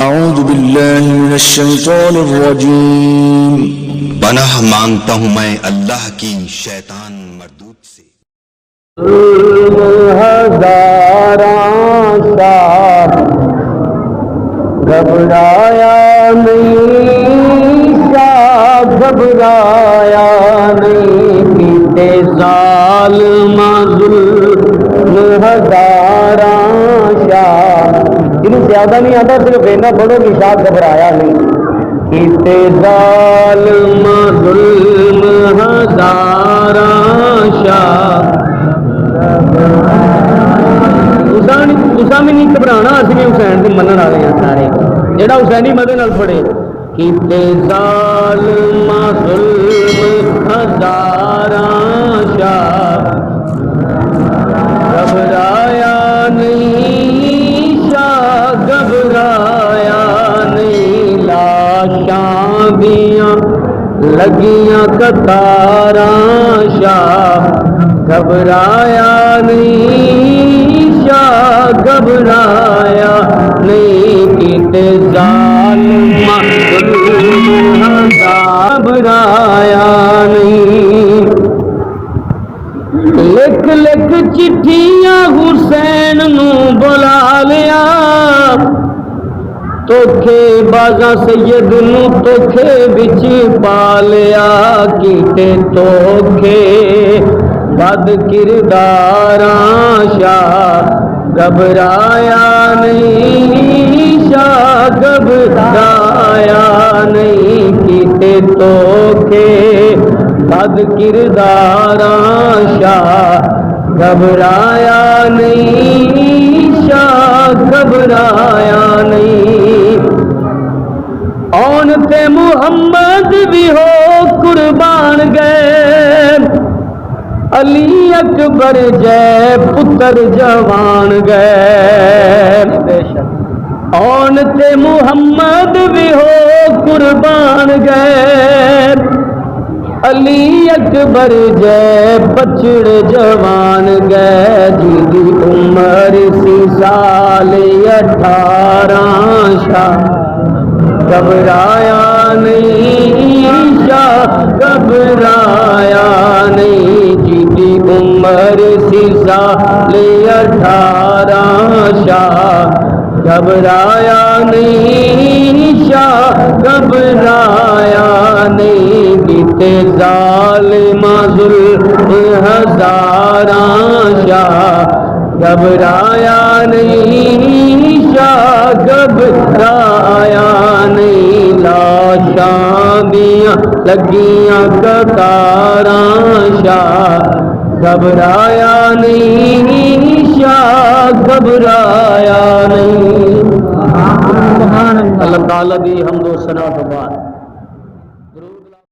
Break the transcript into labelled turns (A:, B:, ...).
A: اعوذ باللہ من الشیطان الرجیم۔
B: پناہ مانگتا ہوں میں اللہ کی شیطان مردود سے۔
C: ہزاراں سال گھبرایا نہیں، شاہ گھبرایا نہیں، پیتے ظالم ظلم ہزاراں شاہ۔ جنہیں زیادہ نہیں آتا صرف اینا پڑھو کہ شاہ گھبرایا نہیں، پیتے ظالم ظلم ہزاراں شاہ۔ بھی نہیں گھبرانا، اسی بھی حسین سے منن والے ہیں سارے، جہاں حسینی مدد نال پڑھے کیتے ظالم ظلم ہزاراں شاہ، گھبرایا نہیں شاہ گھبرایا نہیں، لاشاں دیاں لگیاں قطاراں شاہ، گھبرایا نہیں شاہ گھبرایا نہیں، کیتے ظالم ظلم گھبرایا نہیں۔ لکھ لکھ چٹھیاں حسین نو بلا لیا، توکھے بازاں سید نو توکھے بچ پا لیا، کیتے توکھے بد کرداراں شاہ، گھبرایا نہیں شاہ گھبرایا نہیں، کیتے توکھے بد کرداراں شاہ، گھبرایا نہیں شاہ گھبرایا نہیں۔ اون تے محمد بھی ہو قربان گئے، علی اکبر جے پتر جوان گئے، اون تے محمد بھی ہو قربان گئے، علی اکبر جے بچڑ جوان گئے، جی دی عمر سی سال 18 شاہ، گھبرایا نہیں شاہ گھبرایا نہیں، جی دی عمر سی سال 18 شاہ، گھبرایا نہیں شاہ گھبرایا نہیں، کیتے ظالم ظلم ہزاراں شاہ، گھبرایا نہیں شاہ گھبرایا نہیں، لاشاں دیاں لگیاں قطاراں شاہ، گھبرایا نہیں شاہ گھبرایا نہیں۔ اللہ تعالیٰ دی حمد و ثنا تو بعد